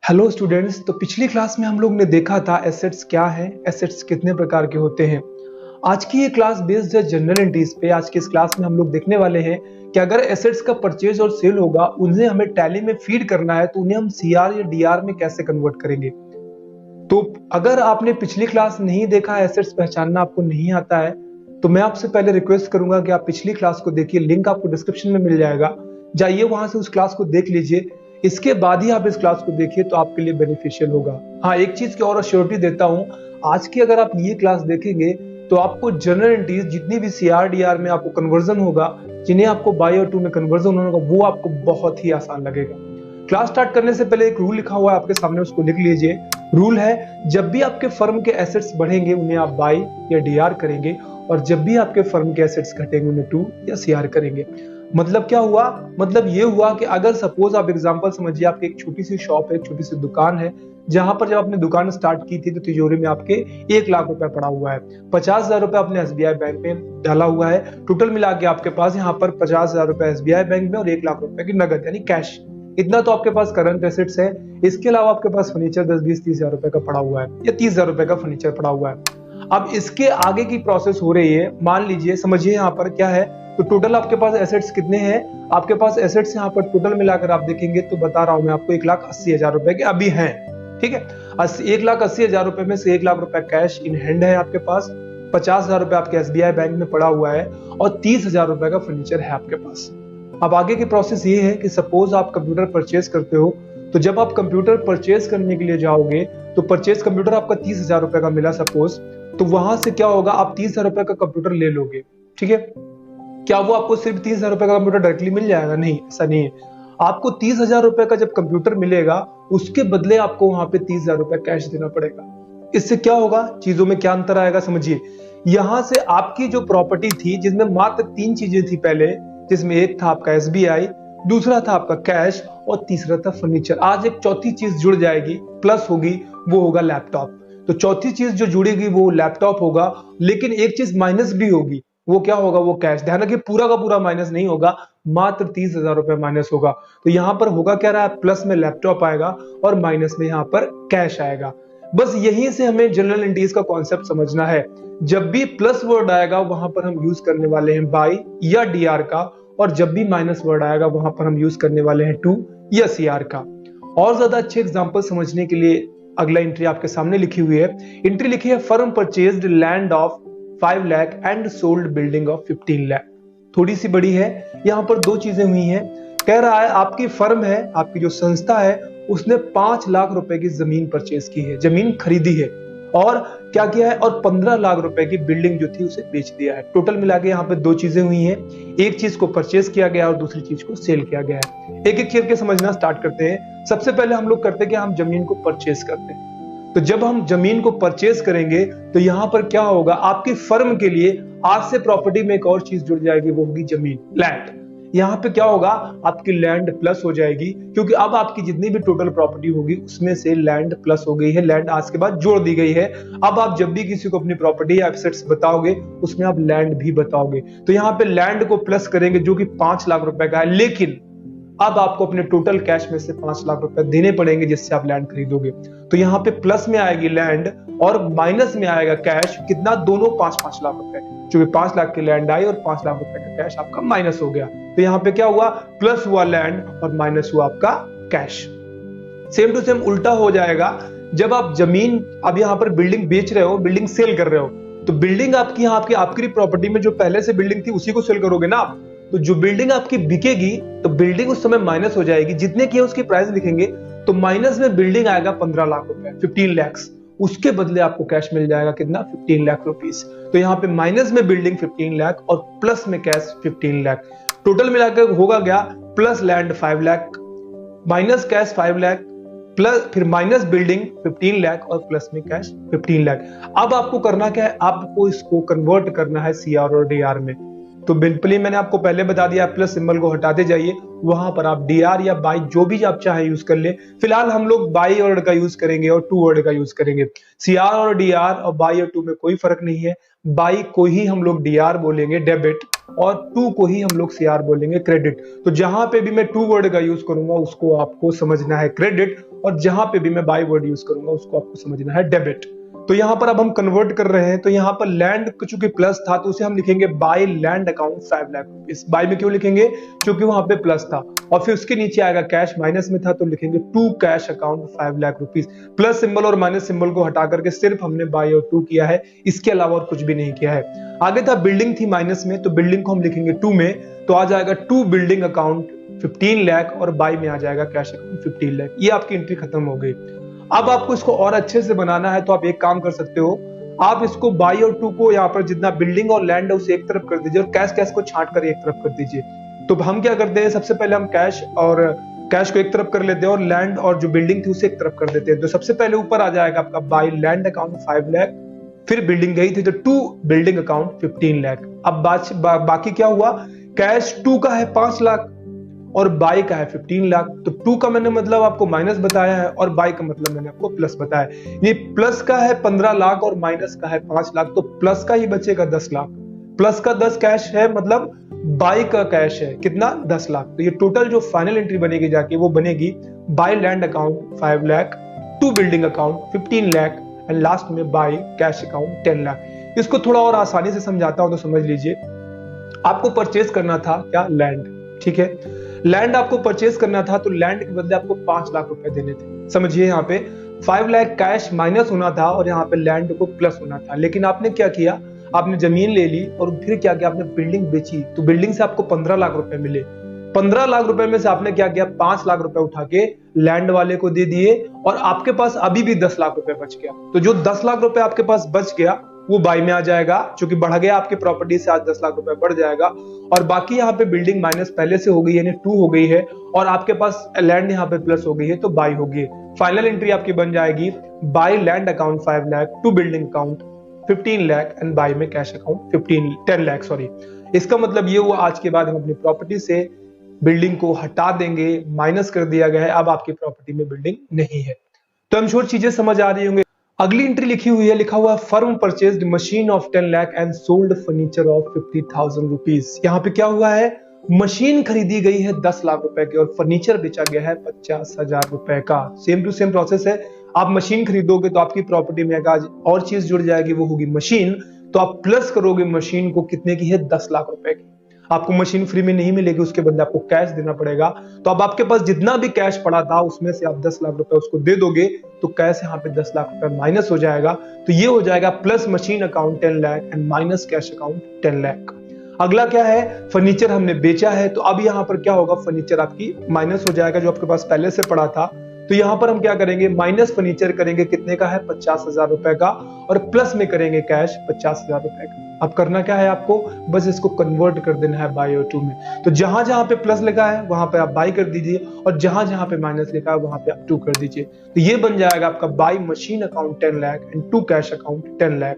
Hello students. तो पिछली class में हम लोग ने देखा था एसेट्स क्या है, एसेट्स कितने प्रकार के होते हैं। आज की ये क्लास बेस्ड है जनरल एंट्रीज पे। आज की इस क्लास में हम लोग देखने वाले हैं कि अगर एसेट्स का परचेज और सेल होगा, उन्हें हमें टैली में फीड करना है तो उन्हें हम सीआर या डीआर में कैसे कन्वर्ट करेंगे। तो अगर आपने पिछली क्लास नहीं देखा, एसेट्स पहचानना आपको नहीं आता है, तो मैं आपसे पहले रिक्वेस्ट करूंगा कि आप पिछली क्लास को देखिए। लिंक आपको डिस्क्रिप्शन में मिल जाएगा, जाइए वहां से उस क्लास को देख लीजिए। इसके बाद ही आप इस क्लास को देखिए तो आपके लिए बेनिफिशियल होगा। हाँ, एक चीज की और अश्योरिटी देता हूं, आज की अगर आप ये क्लास देखेंगे तो आपको जनरल एंट्रीज जितनी भी सीआरडीआर में आपको कन्वर्जन होगा, जिन्हें आपको बाई और टू में कन्वर्जन होगा, वो आपको बहुत ही आसान लगेगा। क्लास स्टार्ट करने से पहले एक रूल लिखा हुआ है आपके सामने, उसको लिख लीजिए। रूल है, जब भी आपके फर्म के एसेट्स बढ़ेंगे उन्हें आप बाई या डीआर करेंगे, और जब भी आपके फर्म के एसेट्स घटेंगे उन्हें टू या सीआर करेंगे। मतलब क्या हुआ? मतलब ये हुआ कि अगर सपोज आप एग्जांपल समझिए, आपकी एक छोटी सी शॉप है, एक छोटी सी दुकान है, जहां पर जब आपने दुकान स्टार्ट की थी तो तिजोरी में आपके 1 लाख रुपए पड़ा हुआ है। 50,000 रुपए आपने एसबीआई बैंक में डाला हुआ है। टोटल मिला के आपके पास यहाँ पर 50,000 रुपए एसबीआई बैंक में और 1 लाख रुपए की नगद यानी कैश, इतना तो आपके पास करंट एसेट्स है। इसके अलावा आपके पास फर्नीचर 10-20-30,000 रुपए का पड़ा हुआ है, या 30,000 रुपए का फर्नीचर पड़ा हुआ है। अब इसके आगे की प्रोसेस हो रही है। मान लीजिए, समझिए यहाँ पर क्या है, तो टोटल आपके पास एसेट्स कितने हैं? आपके पास एसेट्स यहाँ पर टोटल मिलाकर आप देखेंगे तो बता रहा हूं मैं आपको 1,80,000 रुपए के अभी हैं। ठीक है, 1,80,000 रुपए में से 1 लाख रुपए कैश इन हैंड है आपके पास, 50,000 रुपए आपके एसबीआई बैंक में पड़ा हुआ है, और 30,000 रुपए का फर्नीचर है आपके पास। अब आगे की प्रोसेस ये है कि सपोज आप कंप्यूटर परचेज करते हो, तो जब आप कंप्यूटर परचेज करने के लिए जाओगे तो परचेज कंप्यूटर आपका 30,000 रुपए का मिला सपोज, तो वहां से क्या होगा, आप 30,000 रुपए का कंप्यूटर ले लोगे। ठीक है, क्या वो आपको सिर्फ 30,000 रुपए का कंप्यूटर डायरेक्टली मिल जाएगा? नहीं, ऐसा नहीं है। आपको 30,000 रुपए का जब कंप्यूटर मिलेगा, उसके बदले आपको वहां पे 30,000 रुपए कैश देना पड़ेगा। इससे क्या होगा, चीजों में क्या अंतर आएगा समझिए। यहां से आपकी जो प्रॉपर्टी थी, जिसमें मात्र 3 चीजें थी पहले, जिसमें एक था आपका एसबीआई, दूसरा था आपका कैश, और तीसरा था फर्नीचर। आज एक चौथी चीज जुड़ जाएगी, प्लस होगी, वो होगा लैपटॉप। तो चौथी चीज जो जुड़ेगी वो लैपटॉप होगा, लेकिन एक चीज माइनस भी होगी। वो क्या होगा? वो कैश। ध्यान रखिए, पूरा का पूरा माइनस नहीं होगा, मात्र 30,000 रुपए माइनस होगा। तो यहां पर होगा क्या रहा है, प्लस में लैपटॉप आएगा और माइनस में यहां पर कैश आएगा। बस यहीं से हमें जनरल एंट्रीज का कॉन्सेप्ट समझना है। जब भी प्लस वर्ड आएगा वहां पर हम यूज करने वाले हैं बाई या डीआर का, और जब भी माइनस वर्ड आएगा वहां पर हम यूज करने वाले हैं टू या सीआर का। और ज्यादा अच्छे एग्जांपल समझने के लिए अगला एंट्री आपके सामने लिखी हुई है। एंट्री लिखी है, firm purchased land of 5 lakh and sold building of 15 lakh. थोड़ी सी बड़ी है, यहां पर 2 चीजें हुई हैं। कह रहा है आपकी फर्म है, आपकी जो संस्था है, उसने 5 लाख रुपए की जमीन परचेज की है, जमीन खरीदी है, और क्या किया है, और 15 लाख रुपए की बिल्डिंग जो थी उसे बेच दिया है। टोटल मिला के यहाँ पे 2 चीजें हुई हैं। एक चीज को परचेज किया गया और दूसरी चीज को सेल किया गया है। एक एक करके समझना स्टार्ट करते हैं। सबसे पहले हम लोग करते हैं कि हम जमीन को परचेज करते हैं। तो जब हम जमीन को परचेज करेंगे तो यहां पर क्या होगा, आपकी फर्म के लिए आज से प्रॉपर्टी में एक और चीज जुड़ जाएगी, वो होगी जमीन, लैंड। यहां पे क्या होगा, आपकी लैंड प्लस हो जाएगी, क्योंकि अब आपकी जितनी भी टोटल प्रॉपर्टी होगी उसमें से लैंड प्लस हो गई है, लैंड आज के बाद जोड़ दी गई है। अब आप जब भी किसी को अपनी प्रॉपर्टी या एसेट्स बताओगे उसमें आप लैंड भी बताओगे। तो यहाँ पे लैंड को प्लस करेंगे जो कि 5 लाख रुपए का है, लेकिन अब आपको अपने टोटल कैश में से 5 लाख रुपए देने पड़ेंगे जिससे आप लैंड खरीदोगे। तो यहाँ पे प्लस में आएगी लैंड और माइनस में आएगा कैश। कितना? दोनों 5-5 लाख रुपए, क्योंकि 5 लाख की लैंड आई और 5 लाख रुपए का कैश आपका माइनस हो गया। तो यहाँ पे क्या हुआ, प्लस हुआ लैंड और माइनस हुआ आपका कैश। सेम टू सेम उल्टा हो जाएगा जब आप जमीन, अब यहाँ पर बिल्डिंग बेच रहे हो, बिल्डिंग सेल कर रहे हो, तो बिल्डिंग आपकी यहाँ आपकी प्रॉपर्टी में जो पहले से बिल्डिंग थी उसी को सेल करोगे ना आप। तो जो बिल्डिंग आपकी बिकेगी, तो बिल्डिंग उस समय माइनस हो जाएगी, जितने की है उसकी प्राइस लिखेंगे, तो माइनस में बिल्डिंग आएगा 15 लाख रुपए, 15 लाख। उसके बदले आपको कैश मिल जाएगा कितना? 15 लाख रुपीस। तो यहाँ पे माइनस में बिल्डिंग 15 लाख और प्लस में कैश 15 लाख। टोटल मिलाकर होगा क्या, plus land 5 lakh, minus cash 5 lakh, plus फिर माइनस बिल्डिंग 15 लाख और प्लस में कैश 15 लाख। अब आपको करना क्या है, आपको इसको कन्वर्ट करना है सीआर और डीआर में। तो बिल्कुल ही मैंने आपको पहले बता दिया, प्लस सिंबल को हटाते जाइए वहां पर आप डीआर या बाई जो भी आप चाहे यूज कर ले। फिलहाल हम लोग बाई वर्ड का यूज करेंगे और टू वर्ड का यूज करेंगे। सीआर और डीआर और बाई और टू में कोई फर्क नहीं है। बाई को ही हम लोग डीआर बोलेंगे डेबिट, और टू को ही हम लोग सीआर बोलेंगे क्रेडिट। तो जहां पे भी मैं टू वर्ड का यूज करूंगा उसको आपको समझना है क्रेडिट, और जहां पे भी मैं बाई वर्ड यूज करूंगा उसको आपको समझना है डेबिट। तो यहाँ पर अब हम कन्वर्ट कर रहे हैं, तो यहाँ पर लैंड चूंकि प्लस था तो उसे हम लिखेंगे by land account 5 lakh rupees. By में क्यों लिखेंगे? क्योंकि वहां पे प्लस था, और फिर उसके नीचे आएगा कैश, माइनस में था तो लिखेंगे to cash account 5 lakh rupees. Plus symbol और माइनस सिंबल को हटा करके सिर्फ हमने बाय और टू किया है, इसके अलावा और कुछ भी नहीं किया है। आगे था बिल्डिंग थी माइनस में, तो बिल्डिंग को हम लिखेंगे टू में, तो आ जाएगा टू बिल्डिंग अकाउंट 15 लाख, और बाय में आ जाएगा कैश अकाउंट 15 लाख। ये आपकी एंट्री खत्म हो गई। अब आपको इसको और अच्छे से बनाना है तो आप एक काम कर सकते हो, आप इसको बाई और टू को यहाँ पर जितना बिल्डिंग और लैंड है उसे एक तरफ कर दीजिए और कैश को छांट कर एक तरफ कर दीजिए। तो हम क्या करते हैं, सबसे पहले हम कैश को एक तरफ कर लेते हैं और लैंड और जो बिल्डिंग थी उसे एक तरफ कर देते हैं। तो सबसे पहले ऊपर आ जाएगा आपका बाई लैंड अकाउंट 5 लाख, फिर बिल्डिंग गई थी तो टू बिल्डिंग अकाउंट 15 लाख। अब बाकी क्या हुआ, कैश टू का है 5 लाख और बाई का है 15 लाख। तो टू का मैंने मतलब आपको माइनस बताया है और बाई का मतलब मैंने आपको प्लस बताया। ये प्लस का है 15 लाख और माइनस का है 5 लाख, तो प्लस का ही बचेगा 10 लाख। प्लस का 10 कैश है, मतलब बाई का कैश है कितना, 10 लाख। तो ये टोटल जो फाइनल एंट्री बनेगी जाके वो बनेगी by land account 5 lakh, to building account 15 lakh and last में बाई कैश अकाउंट 10 लाख। इसको थोड़ा और आसानी से समझाता हूं तो समझ लीजिए, आपको परचेज करना था क्या, लैंड, ठीक है। लैंड आपको परचेज करना था तो लैंड के बदले आपको 5 लाख रुपए देने थे। समझिए यहाँ पे 5 लाख कैश माइनस होना था और यहाँ पे लैंड को प्लस होना था, लेकिन आपने क्या किया, आपने जमीन ले ली और फिर क्या किया, आपने बिल्डिंग बेची। तो बिल्डिंग से आपको 15 लाख रुपए मिले। 15 लाख रुपए में से आपने क्या किया, 5 लाख रुपए उठा के लैंड वाले को दे दिए और आपके पास अभी भी 10 लाख रुपए बच गया। तो जो 10 लाख रुपए आपके पास बच गया वो बाई में आ जाएगा, क्योंकि बढ़ गया आपकी प्रॉपर्टी से आज 10 लाख रुपए बढ़ जाएगा। और बाकी यहाँ पे बिल्डिंग माइनस पहले से हो गई है, यानी 2 हो गई है, और आपके पास लैंड यहाँ पे प्लस हो गई है तो बाई होगी। फाइनल एंट्री आपकी बन जाएगी by land account 5 lakh, to building account 15 lakh and by में कैश अकाउंट 10 लाख सॉरी। इसका मतलब ये हुआ आज के बाद हम अपनी प्रॉपर्टी से बिल्डिंग को हटा देंगे, माइनस कर दिया गया है, अब आपकी प्रॉपर्टी में बिल्डिंग नहीं है। तो हम श्योर चीजें समझ आ रही होंगी। अगली एंट्री लिखी हुई है, लिखा हुआ firm purchased machine of 10 lakh and sold furniture of 50,000 rupees. यहाँ पे क्या हुआ है, मशीन खरीदी गई है 10 लाख रुपए की और फर्नीचर बेचा गया है 50,000 रुपए का। सेम टू सेम प्रोसेस है। आप मशीन खरीदोगे तो आपकी प्रॉपर्टी में आज और चीज जुड़ जाएगी, वो होगी मशीन। तो आप प्लस करोगे मशीन को, कितने की है, 10 लाख रुपए की। आपको मशीन फ्री में नहीं मिलेगी, उसके बदले आपको कैश देना पड़ेगा। तो अब आपके पास जितना भी कैश पड़ा था उसमें से आप 10 लाख रुपए उसको दे दोगे तो कैश यहाँ पे 10 लाख रुपए माइनस हो जाएगा। तो ये हो जाएगा plus machine account 10 lakh and minus cash account 10 lakh. अगला क्या है, फर्नीचर हमने बेचा है, तो अब यहाँ पर क्या होगा, फर्नीचर आपकी माइनस हो जाएगा जो आपके पास पहले से पड़ा था। तो यहाँ पर हम क्या करेंगे, माइनस फर्नीचर करेंगे, कितने का है, 50,000 रुपए का, और प्लस में करेंगे कैश 50,000 रुपए का। अब करना क्या है, आपको बस इसको कन्वर्ट कर देना है बाई और टू में। तो जहां जहां पे प्लस लिखा है वहां पे आप बाई कर दीजिए और जहां जहां पे माइनस लिखा है वहां पे आप टू कर दीजिए। तो ये बन जाएगा आपका by machine account 10 lakh and to cash account 10 lakh,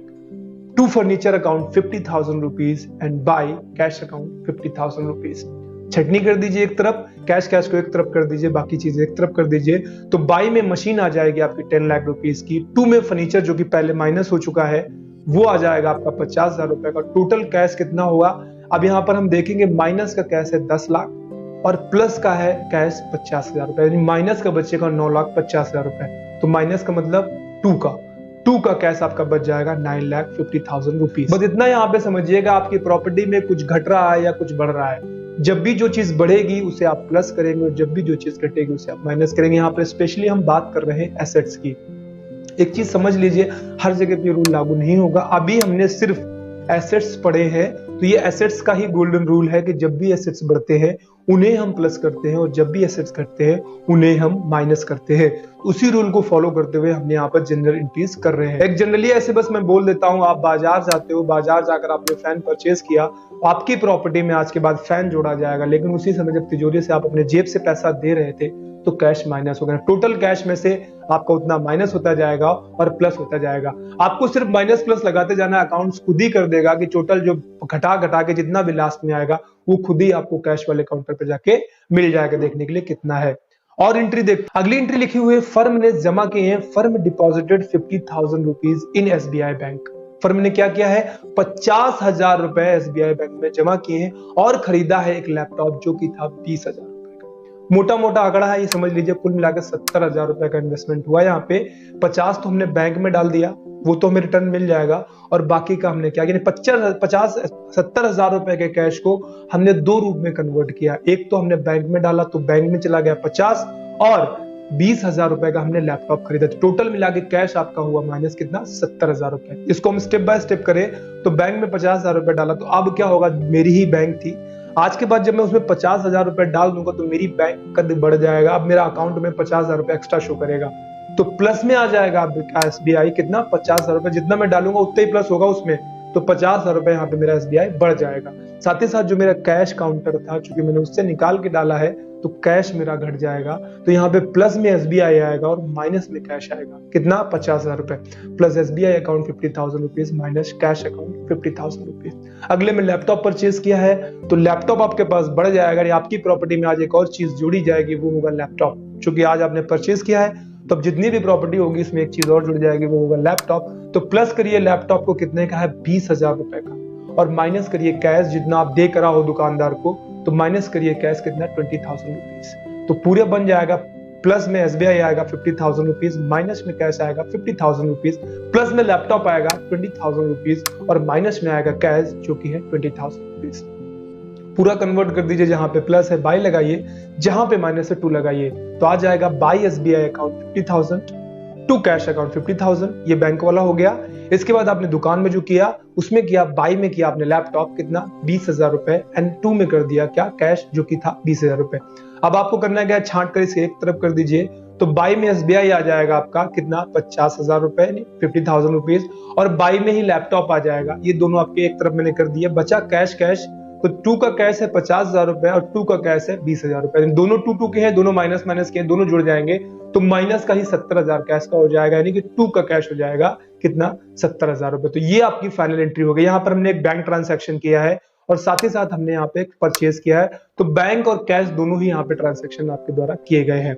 to furniture account 50,000 rupees and by cash account 50,000 rupees. छटनी कर दीजिए एक तरफ, कैश को एक तरफ कर दीजिए, बाकी चीजें एक तरफ कर दीजिए। तो बाई में मशीन आ जाएगी आपकी 10 लाख रुपीज की, टू में फर्नीचर जो कि पहले माइनस हो चुका है वो आ जाएगा आपका 50,000 रुपए का। टोटल कैश कितना होगा, अब यहाँ पर हम देखेंगे माइनस का कैश है 10 लाख और प्लस का है कैश 50,000 रुपए, यानी माइनस का बचेगा 9,50,000 रुपए। तो माइनस का मतलब टू का कैश आपका बच जाएगा 9,50,000 रुपीज। बस इतना यहाँ पे समझिएगा, आपकी प्रॉपर्टी में कुछ घट रहा है या कुछ बढ़ रहा है, जब भी जो चीज बढ़ेगी उसे आप प्लस करेंगे और जब भी जो चीज घटेगी उसे आप माइनस करेंगे। यहाँ पे स्पेशली हम बात कर रहे हैं एसेट्स की। एक चीज समझ लीजिए, हर जगह पे रूल लागू नहीं होगा। अभी हमने सिर्फ एसेट्स पढ़े हैं, तो ये एसेट्स का ही गोल्डन रूल है कि जब भी एसेट्स बढ़ते हैं उन्हें हम प्लस करते हैं और जब भी एसेट्स घटते हैं उन्हें हम माइनस करते हैं। उसी रूल को फॉलो करते हुए हमने यहाँ पर जनरल एंट्रीज कर रहे हैं। एक जनरली ऐसे बस मैं बोल देता हूँ, आप बाजार जाते हो, बाजार जाकर आपने फैन परचेज किया, आपकी प्रॉपर्टी में आज के बाद फैन जोड़ा जाएगा, लेकिन उसी समय जब तिजोरी से आप अपने जेब से पैसा दे रहे थे तो कैश माइनस होगा। टोटल कैश में से आपका उतना माइनस होता जाएगा और प्लस होता जाएगा। आपको सिर्फ माइनस प्लस लगाते जाना, अकाउंट्स खुद ही कर देगा कि टोटल जो घटा घटा के जितना भी लास्ट में आएगा वो खुद ही आपको कैश वाले काउंटर पे जाके मिल जाएगा देखने के लिए कितना है। और एंट्री देख, अगली एंट्री लिखी हुई है फर्म ने जमा किए हैं, firm deposited 50,000 rupees in SBI bank. Firm ने क्या किया है, 50,000 रुपए एसबीआई बैंक में जमा किए हैं और खरीदा है एक लैपटॉप जो कि था 20,000 रुपए का। मोटा मोटा आंकड़ा है ये, समझ लीजिए कुल मिलाकर 70,000 रुपए का इन्वेस्टमेंट हुआ। यहाँ पे 50 तो हमने बैंक में डाल दिया, वो तो हमें रिटर्न मिल जाएगा, और बाकी का हमने क्या, यानी 70,000 रुपए के कैश को हमने दो रूप में कन्वर्ट किया। एक तो हमने बैंक में डाला तो बैंक में चला गया 50, और 20,000 रुपए का हमने लैपटॉप खरीदा। तो टोटल मिला के कैश आपका हुआ माइनस कितना, 70,000 रुपए। इसको हम स्टेप बाय स्टेप करें तो बैंक में 50,000 रुपए डाला, तो अब क्या होगा, मेरी ही बैंक थी, आज के बाद जब मैं उसमें 50,000 रुपए डाल दूंगा तो मेरी बैंक कद बढ़ जाएगा। अब मेरा अकाउंट में 50,000 रुपए एक्स्ट्रा शो करेगा, तो प्लस में आ जाएगा एसबीआई कितना, 50,000 रुपए। जितना मैं डालूंगा उतना ही प्लस होगा उसमें, तो 50,000 रुपए यहाँ पे मेरा एसबीआई बढ़ जाएगा। साथ ही साथ जो मेरा कैश काउंटर था, चूंकि मैंने उससे निकाल के डाला है, तो कैश मेरा घट जाएगा। तो यहाँ पे प्लस में एसबीआई आएगा और माइनस में कैश आएगा कितना, 50,000 रुपए। Plus SBI account 50,000 rupees minus cash account 50,000 rupees. अगले में लैपटॉप परचेज किया है, तो लैपटॉप आपके पास बढ़ जाएगा। आपकी प्रॉपर्टी में आज एक और चीज जोड़ी जाएगी, वो होगा लैपटॉप। चूंकि आज आपने परचेज किया है तो अब जितनी भी प्रॉपर्टी होगी इसमें एक चीज और जुड़ जाएगी, वो होगा लैपटॉप। तो प्लस करिए लैपटॉप को कितने का है, 20,000 रुपए का, और माइनस करिए कैश जितना आप दे करा हो दुकानदार को, तो माइनस करिए कैश कितना, 20,000 रुपीज। तो पूरे बन जाएगा, प्लस में एसबीआई आएगा 50,000 रुपीज, माइनस में कैश आएगा 50,000 रुपीज, प्लस में लैपटॉप आएगा 20,000 रुपीज, और माइनस में आएगा कैश जो कि है 20,000 रुपीज। पूरा कन्वर्ट कर दीजिए, जहां पे प्लस है बाई लगाइए, जहां पे माइनस है टू लगाइए, तो आ जाएगा by SBI account 50,000 to cash account 50,000। ये बैंक वाला हो गया। इसके बाद आपने दुकान में जो किया उसमें किया, बाई में किया आपने लैपटॉप कितना, 20,000 रुपए, एंड टू में कर दिया क्या, कैश जो कि था 20,000 रुपए। अब आपको करना क्या, छांट कर इसे एक तरफ कर दीजिए, तो बाई में एसबीआई आ जाएगा आपका कितना, 50,000 रुपए, 50,000 रुपीज, और बाई में ही लैपटॉप आ जाएगा। ये दोनों आपके एक तरफ मैंने कर दिया, बचा कैश। कैश तो टू का कैश है 50,000 रुपए और टू का कैश है 20,000 रुपए। दोनों टू के हैं, दोनों माइनस माइनस के हैं, दोनों जुड़ जाएंगे, तो माइनस का ही 70,000 कैश का हो जाएगा, यानी कि टू का कैश हो जाएगा कितना, 70,000 रुपए। तो ये आपकी फाइनल एंट्री हो गई। यहाँ पर हमने एक बैंक ट्रांसैक्शन किया है और साथ ही साथ हमने यहाँ पे एक परचेज किया है, तो बैंक और कैश दोनों ही यहाँ पे ट्रांसैक्शन आपके द्वारा किए गए हैं।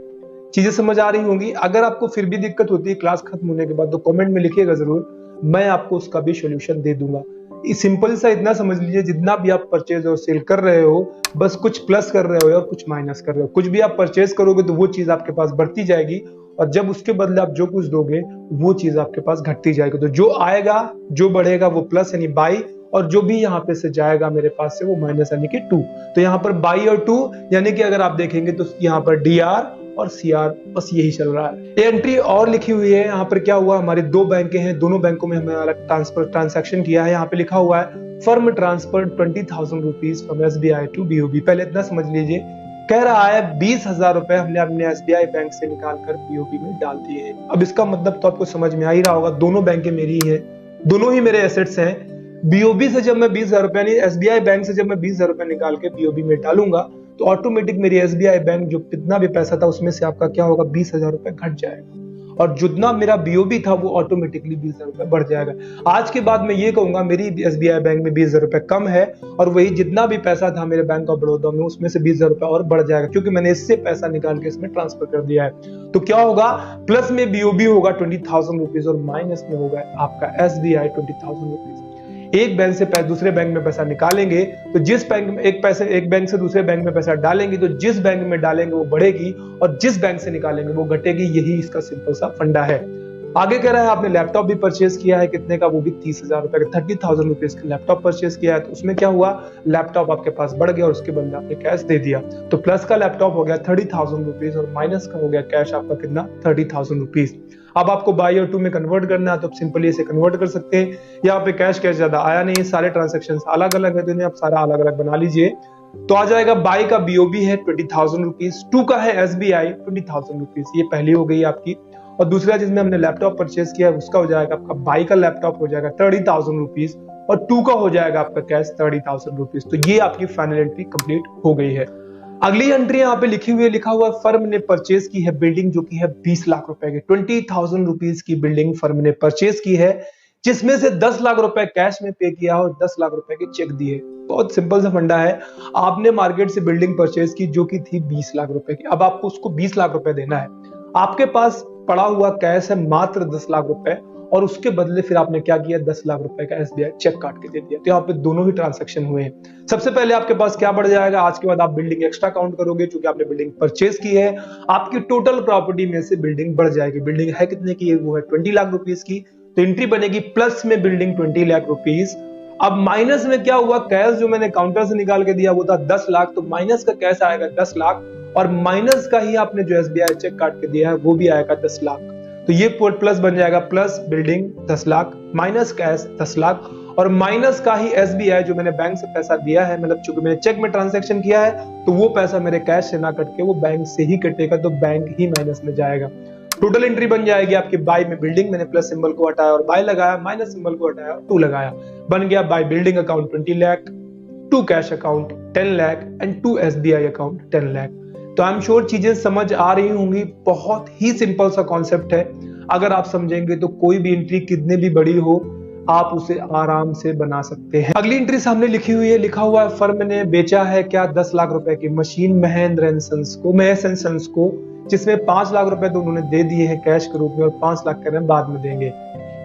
चीजें समझ आ रही होंगी। अगर आपको फिर भी दिक्कत होती है क्लास खत्म होने के बाद, तो कमेंट में लिखिएगा जरूर, मैं आपको उसका भी सोल्यूशन दे दूंगा। सिंपल सा इतना समझ लीजिए, जितना भी आप परचेज और सेल कर रहे हो, बस कुछ प्लस कर रहे हो और कुछ माइनस कर रहे हो। कुछ भी आप परचेज करोगे तो वो चीज आपके पास बढ़ती जाएगी, और जब उसके बदले आप जो कुछ दोगे वो चीज आपके पास घटती जाएगी। तो जो आएगा, जो बढ़ेगा वो प्लस यानी बाई, और जो भी यहाँ पे से जाएगा मेरे पास से वो माइनस यानी कि टू। तो यहाँ पर बाई और टू, यानी कि अगर आप देखेंगे तो यहाँ पर डीआर और सीआर, बस यही चल रहा है। ये एंट्री और लिखी हुई है। यहाँ पर क्या हुआ, हमारे दो बैंक हैं, दोनों बैंकों में हमने अलग ट्रांसैक्शन किया है। यहाँ पे लिखा हुआ है firm transfer 20,000 rupees from SBI to BOB. पहले इतना समझ लीजिए, कह रहा है 20,000 रुपए हमने अपने एसबीआई बैंक से निकाल कर बीओबी में डाल दिए। अब इसका मतलब तो आपको समझ में आ ही रहा होगा, दोनों बैंकें मेरी ही है, दोनों ही मेरे एसेट्स हैं। बीओबी से जब मैं 20,000 रुपए, यानी एसबीआई बैंक से जब मैं 20,000 रुपए निकाल के बीओबी में डालूंगा, तो ऑटोमेटिक मेरी एसबीआई बैंक जो कितना भी पैसा था उसमें से आपका क्या होगा, 20,000 रुपए घट जाएगा, और जितना मेरा बीओबी था वो ऑटोमेटिकली 20,000 रुपए बढ़ जाएगा। आज के बाद मैं ये कहूंगा मेरी एसबीआई बैंक में 20,000 रुपए कम है, और वही जितना भी पैसा था मेरे बैंक ऑफ बड़ौदा में उसमें से 20,000 रुपए और बढ़ जाएगा, क्योंकि मैंने इससे पैसा निकाल के इसमें ट्रांसफर कर दिया है। तो क्या होगा, प्लस में बीओबी होगा 20,000 रुपीज और माइनस में होगा आपका एसबीआई 20,000 रुपीज। एक बैंक से दूसरे बैंक में पैसा निकालेंगे तो जिस बैंक में एक बैंक से दूसरे बैंक में पैसा डालेंगे तो जिस बैंक में डालेंगे वो बढ़ेगी, और जिस बैंक से निकालेंगे वो घटेगी। यही इसका सिंपल सा फंडा है। आगे कह रहा है आपने लैपटॉप भी परचेज किया है, कितने का, वो भी 30,000 रुपए का, 30,000 रुपीज का लैपटॉप परचेज किया है। तो उसमें क्या हुआ, लैपटॉप आपके पास बढ़ गया और उसके बदले आपने कैश दे दिया। तो प्लस का लैपटॉप हो गया 30,000 रुपीज और माइनस का हो गया कैश आपका कितना, 30,000 रुपीज। अब आपको बाई और टू में कन्वर्ट करना है, तो आप सिंपली इसे कन्वर्ट कर सकते हैं। यहाँ पे कैश ज्यादा आया नहीं, सारे ट्रांजेक्शन अलग अलग है, तो इन्हें आप सारा अलग अलग बना लीजिए। तो आ जाएगा, बाई का बीओबी है 20,000 रुपीज, टू का है एसबीआई 20,000 रुपीज। ये पहली हो गई आपकी। और दूसरा जिसमें हमने लैपटॉप परचेज किया है उसका हो जाएगा आपका, बाई का लैपटॉप हो जाएगा 30,000 रुपीज, और टू का हो जाएगा आपका कैश 30,000 रुपीज। तो ये आपकी फाइनल एंट्री कंप्लीट हो गई है। अगली एंट्री यहाँ पे लिखी हुई है, लिखा हुआ फर्म ने परचेज की है बिल्डिंग जो कि है 20 लाख रुपए की। 20,000 रुपीज की बिल्डिंग फर्म ने परचेज की है, जिसमें से 10 लाख रुपए कैश में पे किया और 10 लाख रुपए के चेक दिए। बहुत सिंपल सा फंडा है। आपने मार्केट से बिल्डिंग परचेज की जो कि थी 20 लाख रुपए की। अब आपको उसको 20 लाख रुपए देना है। आपके पास पड़ा हुआ कैश है मात्र 10 लाख रुपए, और उसके बदले फिर आपने क्या किया, 10 लाख रुपए का एसबीआई चेक काट के दे दिया। तो यहाँ पे दोनों ही ट्रांजैक्शन हुए हैं। सबसे पहले आपके पास क्या बढ़ जाएगा, आज के बाद आप बिल्डिंग एक्स्ट्रा काउंट करोगे क्योंकि आपने बिल्डिंग परचेज की है। आपकी टोटल प्रॉपर्टी में से बिल्डिंग बढ़ जाएगी। बिल्डिंग है कितने की, वो है 20 लाख रुपीज की। तो एंट्री बनेगी प्लस में बिल्डिंग 20 लाख रुपीज। अब माइनस में क्या हुआ, कैश जो मैंने काउंटर से निकाल के दिया वो था 10 लाख, तो माइनस का कैश आएगा 10 लाख, और माइनस का ही आपने जो एसबीआई चेक काट के दिया है वो भी आएगा 10 लाख। तो ये प्लस बन जाएगा, plus building 10 lakh minus cash 10 lakh, और माइनस का ही एसबीआई जो मैंने बैंक से पैसा दिया है, मतलब चूंकि मैंने चेक में ट्रांजैक्शन किया है तो वो पैसा मेरे कैश से ना कट के वो बैंक से ही कटेगा, तो बैंक ही माइनस में जाएगा। टोटल एंट्री बन जाएगी आपकी बाय में बिल्डिंग, मैंने प्लस सिंबल को हटाया और बाय लगाया, माइनस सिंबल को हटाया और 2 लगाया, बन गया by building account 20 lakh, to cash account 10 lakh and to SBI account 10 lakh. तो आई एम श्योर चीजें समझ आ रही होंगी। बहुत ही सिंपल सा कॉन्सेप्ट है। अगर आप समझेंगे तो कोई भी एंट्री कितने भी बड़ी हो आप उसे आराम से बना सकते हैं। अगली एंट्री सामने लिखी हुई है, लिखा हुआ है फर्म ने बेचा है क्या, 10 लाख रुपए की मशीन महेंद्र एंड सन्स को, जिसमें 5 लाख रुपए तो उन्होंने दे दिए हैं कैश के रूप में और 5 लाख कह रहे हैं बाद में देंगे।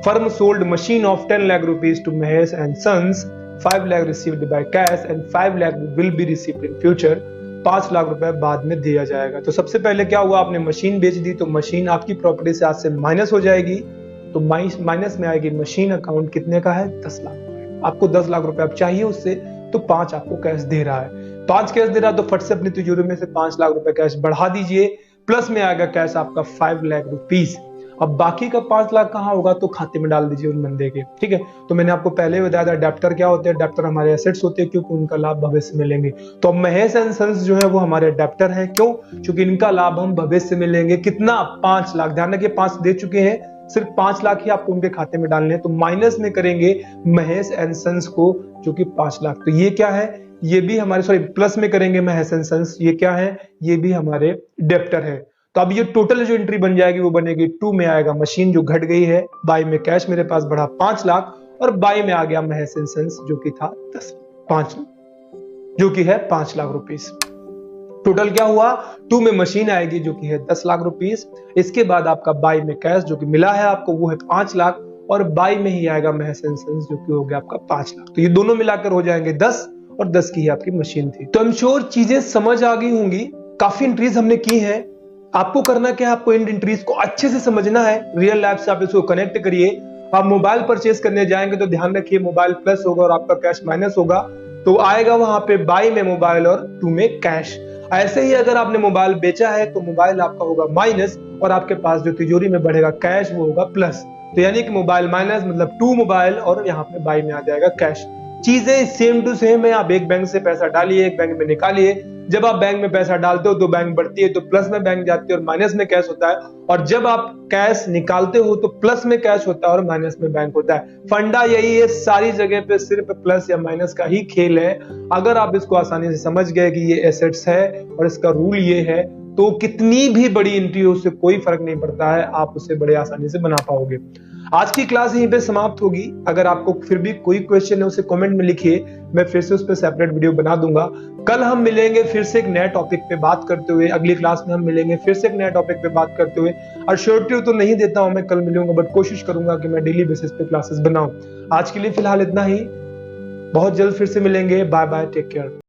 Firm sold machine of 10 lakh rupees to Mahesh and sons, 5 lakh received by cash and 5 lakh will be received in future। 5 lakh रुपए बाद में दिया जाएगा। तो सबसे पहले क्या हुआ, आपने मशीन बेच दी तो मशीन आपकी प्रॉपर्टी से आज से माइनस हो जाएगी। तो माइनस में आएगी मशीन अकाउंट कितने का है, 10 लाख रुपए। आपको 10 लाख रुपए आप चाहिए उससे, तो 5 आपको कैश दे रहा है। 5 कैश दे रहा है तो फट से अपनी तिजोरी में से 5 लाख रुपए कैश बढ़ा दीजिए, प्लस में आएगा कैश आपका 5 लाख रुपीज। अब बाकी का 5 लाख कहाँ होगा, तो खाते में डाल दीजिए उन बंदे के। ठीक है, तो मैंने आपको पहले बताया था अडेप्टर क्या होते हैं। अडेप्टर हमारे एसेट्स होते हैं क्योंकि उनका लाभ भविष्य में लेंगे। तो अब महेश एंड सन्स जो है वो हमारे अडेप्टर है। क्यों, क्योंकि इनका लाभ हम भविष्य में लेंगे। कितना, 5 लाख। ध्यान रखिए 5 दे चुके हैं, सिर्फ 5 लाख ही आपको उनके खाते में डालने हैं। तो माइनस में करेंगे महेश एंड सन्स को जो कि 5 लाख। तो ये क्या है, ये भी हमारे प्लस में करेंगे महेश एंड सन्स, ये क्या है, ये भी हमारे डेप्टर है। तो अब ये टोटल जो एंट्री बन जाएगी वो बनेगी 2 में आएगा मशीन जो घट गई है, बाय में कैश मेरे पास बढ़ा 5 लाख, और बाय में आ गया महेश एंड सन्स जो कि था 5 जो कि है 5 लाख रुपीस। टोटल क्या हुआ, 2 में मशीन आएगी जो कि है 10 लाख रुपीस। इसके बाद आपका बाय में कैश जो कि मिला है आपको वो है 5 लाख, और बाय में ही आएगा महेश एंड सन्स जो कि हो गया आपका 5 लाख। तो ये दोनों मिलाकर हो जाएंगे 10, और 10 की ही आपकी मशीन थी। तो आई एम श्योर चीजें समझ आ गई होंगी। काफी एंट्रीज हमने की है। आपको करना क्या है, आपको इन एंट्रीज को अच्छे से समझना है। रियल लाइफ से आप इसको कनेक्ट करिए। आप मोबाइल परचेज करने जाएंगे तो ध्यान रखिए मोबाइल प्लस होगा और आपका कैश माइनस होगा, तो आएगा वहां पे बाय में मोबाइल और 2 में कैश। ऐसे ही अगर आपने मोबाइल बेचा है तो मोबाइल आपका होगा माइनस, और आपके पास जो तिजोरी में बढ़ेगा कैश वो होगा प्लस। तो यानी कि मोबाइल माइनस मतलब 2 मोबाइल, और यहाँ पे बाय में आ जाएगा कैश। चीजें सेम टू सेम है। आप एक बैंक से पैसा डालिए, एक बैंक में निकालिए। जब आप बैंक में पैसा डालते हो तो बैंक बढ़ती है, तो प्लस में बैंक जाती है और माइनस में कैश होता है, और जब आप कैश निकालते हो तो प्लस में कैश होता है और माइनस में बैंक होता है। फंडा यही है, सारी जगह पे सिर्फ प्लस या माइनस का ही खेल है। अगर आप इसको आसानी से समझ गए कि ये एसेट्स है और इसका रूल ये है, तो कितनी भी बड़ी एंट्री हो उससे कोई फर्क नहीं पड़ता है, आप उसे बड़े आसानी से बना पाओगे। आज की क्लास यहीं पे समाप्त होगी। अगर आपको फिर भी कोई क्वेश्चन है उसे कमेंट में लिखिए, मैं फिर से उस पर सेपरेट वीडियो बना दूंगा। कल हम मिलेंगे फिर से एक नए टॉपिक पे बात करते हुए। अगली क्लास में हम मिलेंगे फिर से एक नए टॉपिक पे बात करते हुए। और श्योरिटी तो नहीं देता हूं मैं कल मिलूंगा, बट कोशिश करूंगा कि मैं डेली बेसिस पे क्लासेस बनाऊं। आज के लिए फिलहाल इतना ही, बहुत जल्द फिर से मिलेंगे। Bye bye, take care.